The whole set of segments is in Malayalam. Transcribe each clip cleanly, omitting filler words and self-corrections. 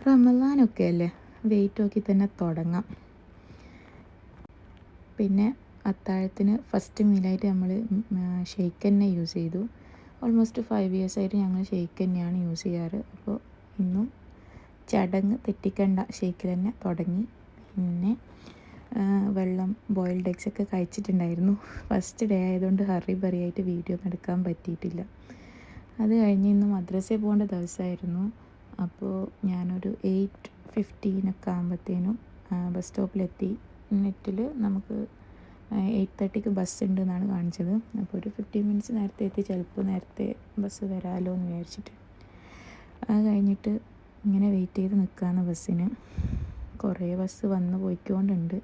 റമദാനൊക്കെ അല്ലേ, വെയിറ്റ് നോക്കി തന്നെ തുടങ്ങാം. പിന്നെ അത്താഴത്തിന് ഫസ്റ്റ് മീലായിട്ട് നമ്മൾ ഷെയ്ക്ക് തന്നെ യൂസ് ചെയ്തു. ഓൾമോസ്റ്റ് 5 years ആയിട്ട് ഞങ്ങൾ ഷെയ്ക്ക് തന്നെയാണ് യൂസ് ചെയ്യാറ്. അപ്പോൾ ഇന്നും ചടങ്ങ് തെറ്റിക്കണ്ട, ഷെയ്ക്കിൽ തന്നെ തുടങ്ങി. പിന്നെ വെള്ളം, ബോയിൽഡ് എഗ്സ് ഒക്കെ കഴിച്ചിട്ടുണ്ടായിരുന്നു. ഫസ്റ്റ് ഡേ ആയതുകൊണ്ട് ഹറി ബറി ആയിട്ട് വീഡിയോ ഒന്നും എടുക്കാൻ പറ്റിയിട്ടില്ല. അത് കഴിഞ്ഞ് ഇന്ന് മദ്രസയിൽ പോകേണ്ട ദിവസമായിരുന്നു. അപ്പോൾ ഞാനൊരു 8:15 ഒക്കെ ആകുമ്പോഴത്തേനും ബസ് സ്റ്റോപ്പിലെത്തി. നെറ്റിൽ നമുക്ക് 8:30 ബസ് ഉണ്ട് എന്നാണ് കാണിച്ചത്. അപ്പോൾ ഒരു 15 minutes നേരത്തെ എത്തി, ചിലപ്പോൾ നേരത്തെ ബസ് വരാമല്ലോ എന്ന് വിചാരിച്ചിട്ട്. അത് കഴിഞ്ഞിട്ട് ഇങ്ങനെ വെയിറ്റ് ചെയ്ത് നിൽക്കുകയാണ് ബസ്സിന്. കുറേ ബസ് വന്ന് പോയിക്കൊണ്ടുണ്ട്.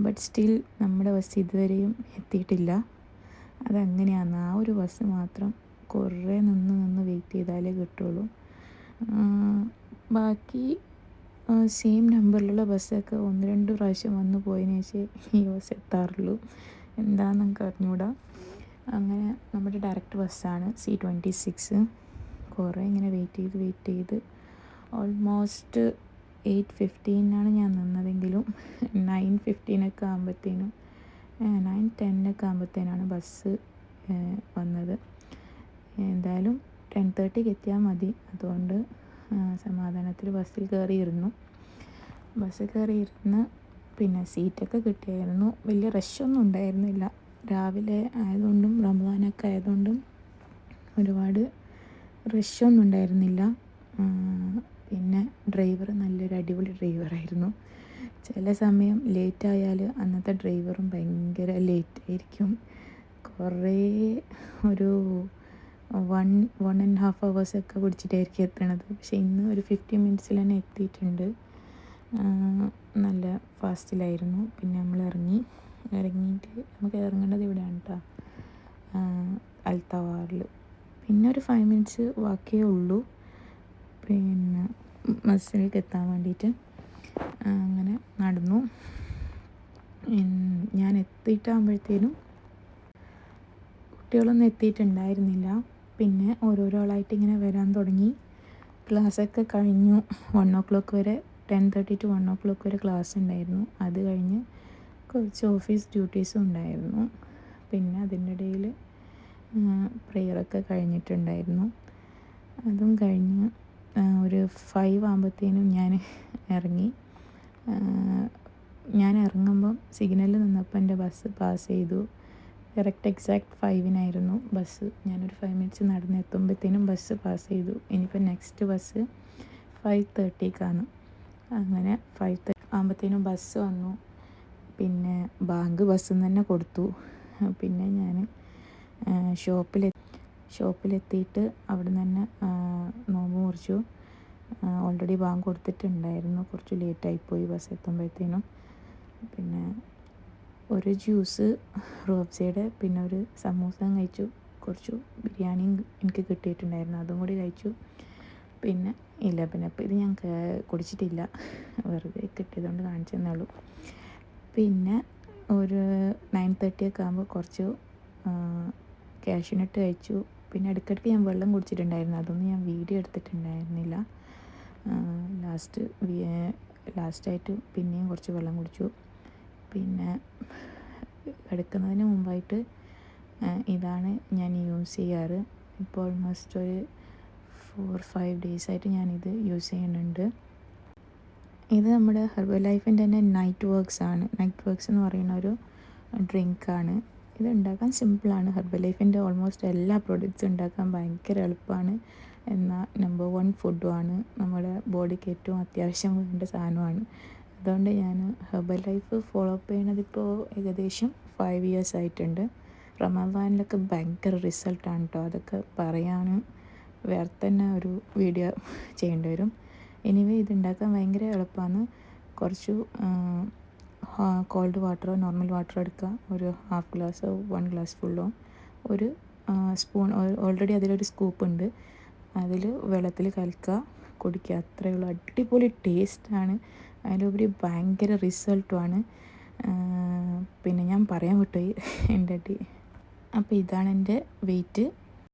ബട്ട് സ്റ്റിൽ നമ്മുടെ ബസ് ഇതുവരെയും എത്തിയിട്ടില്ല. അതങ്ങനെയാണ്, ആ ഒരു ബസ് മാത്രം കുറേ നിന്ന് വെയിറ്റ് ചെയ്താലേ കിട്ടുള്ളൂ. ബാക്കി സെയിം നമ്പറിലുള്ള ബസ്സൊക്കെ 1-2 പ്രാവശ്യം വന്ന് പോയതിന് ശേഷം ഈ ബസ് എത്താറുള്ളൂ. എന്താണെന്ന് നമുക്ക് അറിഞ്ഞുകൂടാ. അങ്ങനെ നമ്മുടെ ഡയറക്റ്റ് ബസ്സാണ് C26. കുറേ ഇങ്ങനെ വെയിറ്റ് ചെയ്ത് ഓൾമോസ്റ്റ് 8:15 ഞാൻ നിന്നതെങ്കിലും 9:15 ഒക്കെ ആകുമ്പോഴത്തേനും 9:10 ഒക്കെ ആകുമ്പോഴത്തേനാണ് ബസ് വന്നത്. എന്തായാലും 10:30 എത്തിയാൽ മതി. അതുകൊണ്ട് സമാധാനത്തിൽ ബസ്സിൽ കയറിയിരുന്നു. പിന്നെ സീറ്റൊക്കെ കിട്ടിയായിരുന്നു. വലിയ റഷൊന്നും ഉണ്ടായിരുന്നില്ല. രാവിലെ ആയതുകൊണ്ടും റമദാനൊക്കെ ആയതുകൊണ്ടും ഒരുപാട് റഷൊന്നും ഉണ്ടായിരുന്നില്ല. പിന്നെ ഡ്രൈവർ നല്ലൊരു അടിപൊളി ഡ്രൈവറായിരുന്നു. ചില സമയം ലേറ്റായാൽ അന്നത്തെ ഡ്രൈവറും ഭയങ്കര ലേറ്റായിരിക്കും. കുറേ ഒരു 1.5 hours ഒക്കെ പിടിച്ചിട്ടായിരിക്കും എത്തണത്. പക്ഷേ ഇന്ന് ഒരു 15 minutes തന്നെ എത്തിയിട്ടുണ്ട്. നല്ല ഫാസ്റ്റിലായിരുന്നു. പിന്നെ നമ്മൾ ഇറങ്ങിയിട്ട് നമുക്ക് ഇറങ്ങേണ്ടത് ഇവിടെയാണ് കേട്ടോ, അൽത്തവാറിൽ. പിന്നെ ഒരു 5 minutes ബാക്കിയേ ഉള്ളൂ പിന്നെ ബസ്സിലേക്ക് എത്താൻ വേണ്ടിയിട്ട്. അങ്ങനെ നടന്നു. ഞാൻ എത്തിയിട്ടാകുമ്പോഴത്തേനും കുട്ടികളൊന്നും എത്തിയിട്ടുണ്ടായിരുന്നില്ല. പിന്നെ ഓരോരോ ആളായിട്ട് ഇങ്ങനെ വരാൻ തുടങ്ങി. ക്ലാസ്സൊക്കെ കഴിഞ്ഞു. 1 o'clock വരെ, 10:30 to 1 o'clock വരെ ക്ലാസ് ഉണ്ടായിരുന്നു. അത് കഴിഞ്ഞ് കുറച്ച് ഓഫീസ് ഡ്യൂട്ടീസും ഉണ്ടായിരുന്നു. പിന്നെ അതിൻ്റെ ഇടയിൽ പ്രെയറൊക്കെ കഴിഞ്ഞിട്ടുണ്ടായിരുന്നു. അതും കഴിഞ്ഞ് ഒരു 5 ആകുമ്പോഴത്തേനും ഞാൻ ഇറങ്ങി. ഞാൻ ഇറങ്ങുമ്പം സിഗ്നലിൽ നിന്നപ്പോൾ എൻ്റെ ബസ് പാസ് ചെയ്തു. എക്സാക്റ്റ് 5-നായിരുന്നു ബസ്. ഞാനൊരു 5 minutes നടന്നെത്തുമ്പോഴത്തേനും ബസ് പാസ് ചെയ്തു. ഇനിയിപ്പോൾ നെക്സ്റ്റ് ബസ് 5:30 അങ്ങനെ 5:30 ആകുമ്പോഴത്തേനും ബസ് വന്നു. പിന്നെ ബാങ്ക് ബസ്സിൽ നിന്ന് തന്നെ കൊടുത്തു. പിന്നെ ഞാൻ ഷോപ്പിലെത്തിയിട്ട് അവിടെ നിന്ന് തന്നെ നോമ്പ് മുറിച്ചു. ഓൾറെഡി ബാങ്ക് കൊടുത്തിട്ടുണ്ടായിരുന്നു. കുറച്ച് ലേറ്റായിപ്പോയി ബസ് എത്തുമ്പോഴത്തേനും. പിന്നെ ഒരു ജ്യൂസ് റോബ്സയുടെ, പിന്നെ ഒരു സമൂസ കഴിച്ചു. കുറച്ച് ബിരിയാണിയും എനിക്ക് കിട്ടിയിട്ടുണ്ടായിരുന്നു, അതും കൂടി കഴിച്ചു. പിന്നെ 11 ഇത് ഞാൻ കുടിച്ചിട്ടില്ല, വെറുതെ കിട്ടിയതുകൊണ്ട് കാണിച്ചെന്നേ ഉള്ളൂ. പിന്നെ ഒരു 9:30 ഒക്കെ ആകുമ്പോൾ കുറച്ച് കാഷ്യൂനട്ട് കഴിച്ചു. പിന്നെ ഇടയ്ക്കിടയ്ക്ക് ഞാൻ വെള്ളം കുടിച്ചിട്ടുണ്ടായിരുന്നു, അതൊന്നും ഞാൻ വീഡിയോ എടുത്തിട്ടുണ്ടായിരുന്നില്ല. ലാസ്റ്റായിട്ട് പിന്നെയും കുറച്ച് വെള്ളം കുടിച്ചു. പിന്നെ എടുക്കുന്നതിന് മുമ്പായിട്ട് ഇതാണ് ഞാൻ യൂസ് ചെയ്യാറ്. ഇപ്പോൾ ഓൾമോസ്റ്റ് ഒരു 4-5 days ആയിട്ട് ഞാനിത് യൂസ് ചെയ്യുന്നുണ്ട്. ഇത് നമ്മുടെ ഹെർബൽ ലൈഫിൻ്റെ തന്നെ നൈറ്റ് വർക്ക്സ് എന്ന് പറയുന്ന ഒരു ഡ്രിങ്കാണ്. ഇത് ഉണ്ടാക്കാൻ സിമ്പിളാണ്. ഹെർബൽ ലൈഫിൻ്റെ ഓൾമോസ്റ്റ് എല്ലാ പ്രോഡക്റ്റ്സും ഉണ്ടാക്കാൻ ഭയങ്കര എളുപ്പമാണ്. എന്നാൽ നമ്പർ 1 ഫുഡുമാണ്. നമ്മുടെ ബോഡിക്ക് ഏറ്റവും അത്യാവശ്യം വേണ്ട സാധനമാണ്. അതുകൊണ്ട് ഞാൻ ഹെർബൽ ലൈഫ് ഫോളോ അപ്പ് ചെയ്യണതിപ്പോൾ ഏകദേശം 5 years ആയിട്ടുണ്ട്. റമദാനിലൊക്കെ ഭയങ്കര റിസൾട്ടാണ് കേട്ടോ. അതൊക്കെ പറയാൻ വേറെ തന്നെ ഒരു വീഡിയോ ചെയ്യേണ്ടി വരും. എനിവേ ഇതുണ്ടാക്കാൻ ഭയങ്കര എളുപ്പമാണ്. കുറച്ച് കോൾഡ് വാട്ടറോ നോർമൽ വാട്ടറോ എടുക്കുക. ഒരു 1/2 glass 1 glass ഫുള്ളോ, ഒരു സ്പൂൺ, ഓൾറെഡി അതിലൊരു സ്കൂപ്പ് ഉണ്ട്, അതിൽ വെള്ളത്തിൽ കലക്കുക, കുടിക്കുക. അത്രയേ ഉള്ളൂ. അടിപൊളി ടേസ്റ്റാണ്. അതിലുപരി ഭയങ്കര റിസൾട്ടുമാണ്. പിന്നെ ഞാൻ പറയാൻ വിട്ടുപോയി എൻ്റെ അപ്പോൾ ഇതാണ് എൻ്റെ വെയിറ്റ്.